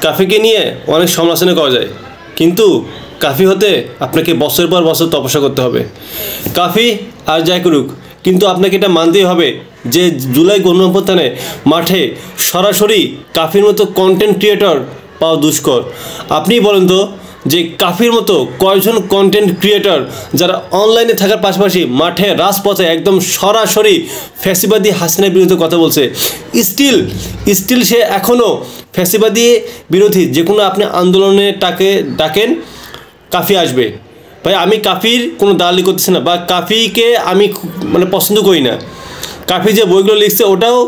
কাফিকে নিয়ে অনেক সমালোচনা করা যায়, কিন্তু কাফি হতে আপনাকে বছরের পর বছর তপস্যা করতে হবে। কাফি আর যাই করুক, কিন্তু আপনাকে এটা মানতেই হবে যে জুলাই গণঅভ্যুত্থানে মাঠে সরাসরি কাফির মতো কন্টেন্ট ক্রিয়েটর পাওয়া দুষ্কর। আপনি বলেন তো যে কাফির মতো কয়জন কন্টেন্ট ক্রিয়েটর যারা অনলাইনে থাকার পাশাপাশি মাঠে রাজপথে একদম সরাসরি ফ্যাসিবাদী হাসিনার বিরুদ্ধে কথা বলছে, স্টিল সে এখনও ফ্যাসিবাদী বিরোধী যে কোনো আপনি আন্দোলনে ডাকেন কাফি আসবে। ভাই আমি কাফির কোনো দালালি করতেছি না, বা কাফিকে আমি মানে পছন্দ করি না। কাফি যে বইগুলো লিখছে ওটাও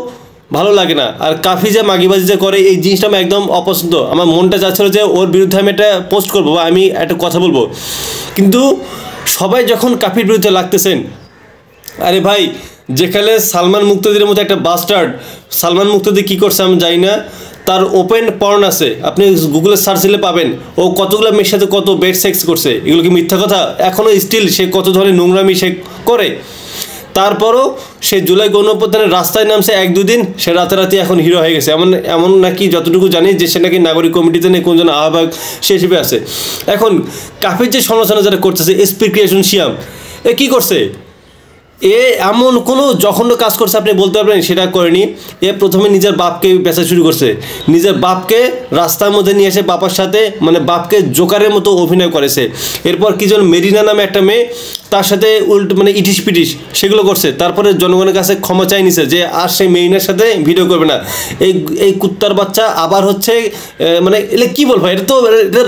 ভালো লাগে না, আর কাফি যে মাগিবাজি যে করে এই জিনিসটা আমি একদম অপছন্দ। আমার মনটা চাচ্ছিল যে ওর বিরুদ্ধে আমি একটা পোস্ট করবো বা আমি একটা কথা বলবো, কিন্তু সবাই যখন কাফির বিরুদ্ধে লাগতেছেন, আরে ভাই যেখানে সালমান মুক্তাদির মতো একটা বাস্টার্ড, সালমান মুক্তাদি কী করছে আমি জানি না, তার ওপেন পর্ন আছে, আপনি গুগলে সার্চ দিলে পাবেন ও কতগুলো মেয়ের সাথে কত বেড সেক্স করছে। এগুলো কি মিথ্যা কথা? এখনও স্টিল সে কত ধরনের নোংরামি সে করে। তারপরও সে জুলাই গণঅভ্যুত্থানের রাস্তায় নামছে 1-2 দিন, সে রাতারাতি এখন হিরো হয়ে গেছে। এমন নাকি যতটুকু জানি যে সে নাকি নাগরিক কমিটিতে নেই কোনজন আহ্বায়ক সে হিসেবে আছে। এখন কাফির যে সমালোচনা যারা করতেছে, এসপি ক্রিয়েশন শিয়াম এ কী করছে? এমন কোনো জঘন্য কাজ করছে আপনি বলতে পারবেন সেটা করেনি। প্রথমে নিজের বাপকে বেচা শুরু করছে, নিজের বাপকে রাস্তার মধ্যে নিয়ে এসে বাবার সাথে মানে বাপকে জোকারের মতো অভিনয় করেছে। এরপর কি যেন মেরিনা নামে একটা মেয়ে, তার সাথে মানে ইটিস পিটিস সেগুলো করছে। তারপরে জনগণের কাছে ক্ষমা চাই নিছে যে আর সেই মেরিনার সাথে ভিডিও করবে না। এই কুত্তার বাচ্চা আবার হচ্ছে মানে এলে কী বলবো, এটা তো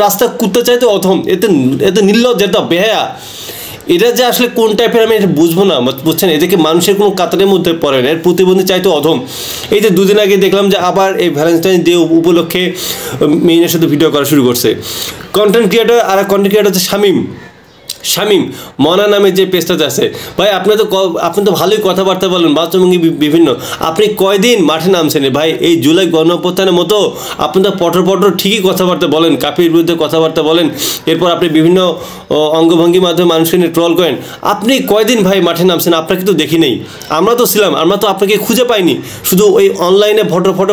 রাস্তা কুত্তা চাইতে অথম, এতে নির্লজ্জ, এটা বেহায়া। এটা যে আসলে কোন টাইপের আমি এটা বুঝবো না, বুঝছেন? এদেরকে মানুষের কোনো কাতারের মধ্যে পড়ে না, এর প্রতিবন্ধী চাইতে অধম। এই যে 2 দিন আগে দেখলাম যে আবার এই ভ্যালেন্টাইন ডে উপলক্ষে মেইনের সাথে ভিডিও করা শুরু করছে কন্টেন্ট ক্রিয়েটর। আর কন্টেন্ট ক্রিয়েটর হচ্ছে শামীম মনা নামে যে পেজটাতে আছে। ভাই আপনি তো ভালোই কথাবার্তা বলেন, বাচ্চাভঙ্গি বিভিন্ন। আপনি কয়দিন মাঠে নামছেন ভাই? এই জুলাই গণঅভ্যুত্থানের মতো আপনি তো পটর ঠিকই কথাবার্তা বলেন, কাফির বিরুদ্ধে কথাবার্তা বলেন, এরপর আপনি বিভিন্ন অঙ্গভঙ্গির মাধ্যমে মানুষকে নিয়ে ট্রল করেন। আপনি কয়দিন ভাই মাঠে নামছেন? আপনাকে তো দেখি নেই, আমরা তো ছিলাম, আমরা তো আপনাকে খুঁজে পাইনি। শুধু ওই অনলাইনে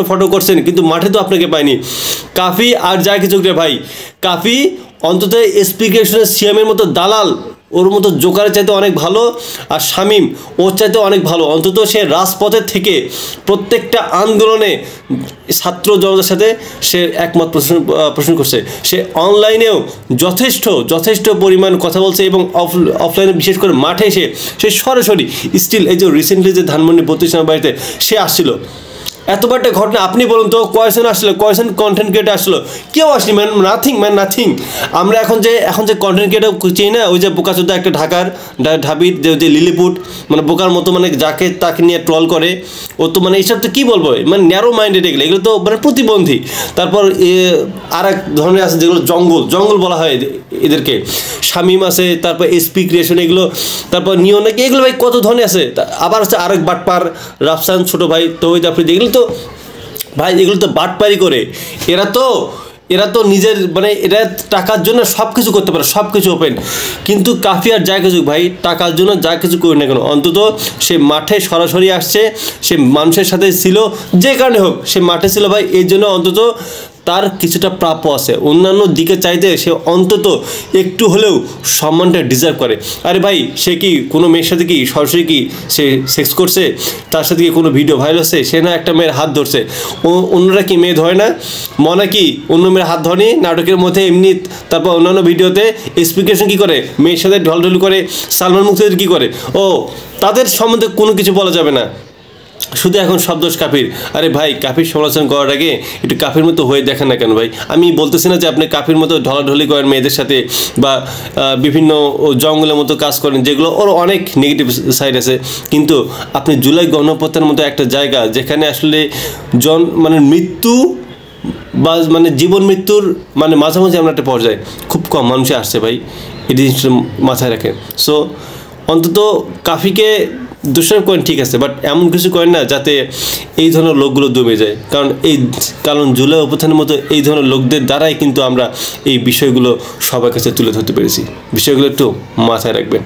ফটো করছেন, কিন্তু মাঠে তো আপনাকে পাইনি। কাফি আর যা কিছু ভাই, কাফি অন্তত এসপি ক্রিয়েশনের সিএমের মতো দালাল, ওর মতো জোকারের চাইতে অনেক ভালো। আর শামীম ওর চাইতে অনেক ভালো, অন্তত সে রাজপথের থেকে প্রত্যেকটা আন্দোলনে ছাত্র জনতার সাথে সে একমত পোষণ করছে। সে অনলাইনেও যথেষ্ট পরিমাণ কথা বলছে, এবং অফলাইনে বিশেষ করে মাঠে এসে সে সরাসরি স্টিল এই যে রিসেন্টলি যে ধানমন্ডি 32 নম্বর বাড়িতে সে আসছিল, এতবার একটা ঘটনা। আপনি বলুন তো কয়জন আসলো, কয়জন কন্টেন্ট ক্রিয়েটার আসলো? কেউ আসেনি, নাথিং। আমরা এখন যে কন্টেন্ট ক্রিয়েটার চিনি না, ওই যে বোকাচোদা একটা ঢাবির যে লিলিপুট, মানে বোকার মতো, মানে যাকে তাকে নিয়ে ট্রল করে, ও তো মানে এইসব তো কী বলবো, মানে ন্যারো মাইন্ডেড এগুলো তো মানে প্রতিবন্ধী। তারপর আর এক ধরনের আছে যেগুলো জঙ্গল বলা হয় এদেরকে, শামীম আছে, তারপর এসপি ক্রিয়েশন এগুলো, তারপর নিও নাকি, এগুলো ভাই কত ধরনের আছে। আবার হচ্ছে আরেক বাটপার রাফসান ছোটো ভাই তৌহিদ আফ্রিদি, এগুলো তো ভাই এগুলো তো বাটপারি করে। এরা তো নিজের মানে এরা টাকার জন্য সব কিছু করতে পারে, সব কিছু ওপেন। কিন্তু কাফি আর যা কিছু ভাই, টাকার জন্য যা কিছু করি না কেন, অন্তত সে মাঠে সরাসরি আসছে, সে মানুষের সাথে ছিল, যে কারণে হোক সে মাঠে ছিল ভাই। এই জন্য অন্তত তার কিছুটা প্রাপ্য আছে। অন্যান্য দিকে চাইতে সে অন্তত একটু হলেও সম্মানটা ডিজার্ভ করে। আরে ভাই সে কি কোনো মেয়ের সাথে কি সরাসরি কি সে সেক্স করছে? তার সাথে কি কোনো ভিডিও ভাইরাল হচ্ছে? সে না একটা মেয়ের হাত ধরছে, অন্যরা কি মেয়ে ধরে না? মনে কি অন্য মেয়ের হাত ধরেনি নাটকের মধ্যে এমনি? তারপর অন্যান্য ভিডিওতে এক্সপ্লিকেশন কী করে, মেয়ের সাথে ঢলঢলি করে। সালমান মুক্তাদির কী করে? তাদের সম্বন্ধে কোনো কিছু বলা যাবে না, শুধু এখন শব্দোষ কাফির। আরে ভাই কাফির সমালোচনা করার আগে একটু কাফির মতো হয়ে দেখেন না কেন ভাই? আমি বলতেছি না যে আপনি কাফির মতো ঢলাঢলি করেন মেয়েদের সাথে, বা বিভিন্ন জঙ্গলের মতো কাজ করেন, যেগুলো ওর অনেক নেগেটিভ সাইড আছে। কিন্তু আপনি জুলাই গণঅভ্যুত্থানের মতো একটা জায়গা যেখানে আসলে মানে মৃত্যু বা মানে জীবন মৃত্যুর মানে মাঝামাঝি আমরা একটা পর্যায়ে খুব কম মানুষে আসছে ভাই, এই জিনিসটা মাথায় রাখেন। সো অন্তত কাফিকে দোষারোপ করেন ঠিক আছে, বাট এমন কিছু করেন না যাতে এই ধরনের লোকগুলো দমে যায়। কারণ জুলাই অভ্যুত্থানের মতো এই ধরনের লোকদের দ্বারাই কিন্তু আমরা এই বিষয়গুলো সবার কাছে তুলে ধরতে পেরেছি। বিষয়গুলো একটু মাথায় রাখবেন।